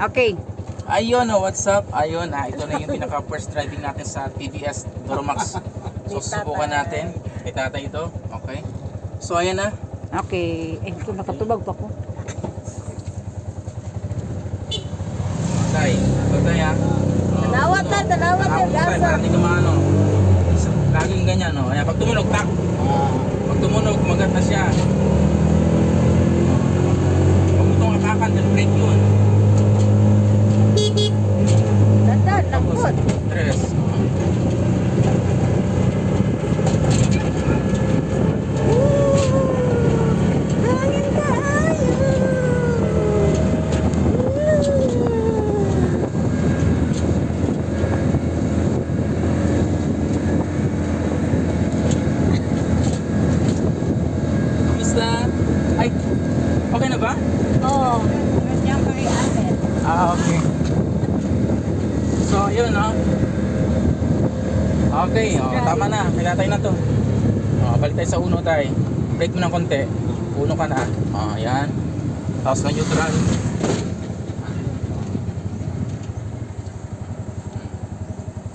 Okay. Ayun, what's up? Ayun, ito na yung pinaka first driving natin sa TVS Duramax. So, susubukan natin. Kay tatay ito. Okay. So, ayan na. Okay. Eh, kung nakatubag pa ko. Tay, tatay ha. Tanawat na, tanawat na, Tay, gasa. parang di ka maano. Laging ganyan, no? Ayan, pag tumunog, tak. Pag tumunog, kumagat na siya. Huwag mo itong akakan, then brake yun. Dandan, Tapos, lambot. tres. Hangin tayo. Kamusta? Ay, okay na ba? Oo. Ganyan kay Amet. Okay. So, yun, no? Okay, tama na. Kailatay na to. Balik tayo sa uno, tayo. Brake mo ng konti. Uno ka na. Yan. Tapos na neutral.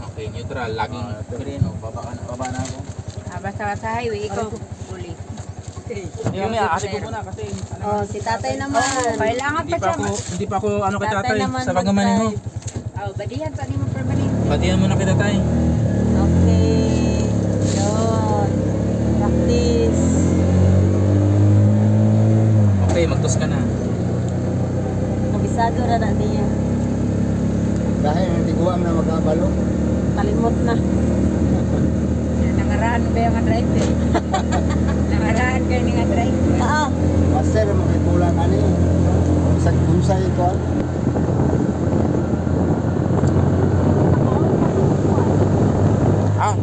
Okay, neutral. Laging green. Baba ka na. Baba na ako. Basta sa highway, ikaw. Uli. Hindi kami, ate ko muna kasi. Oh, si tatay naman. Kailangan Hindi pa pa siya. hindi pa ako ano kay Tatay tatay naman sa pagmamanin mo. Oh, badihan pa ni mo permanent. Batihan mo na kay tatay. Okay. Yun. Practice. Okay, magtos ka na. Kabisado na niya. Dahil hindi ko na magkabalo. Kalimot na. Nangaraan ba yung driver? Nangaraan kayo nga driver. Master, makikulang ani. Sa kunsay ito. Ah,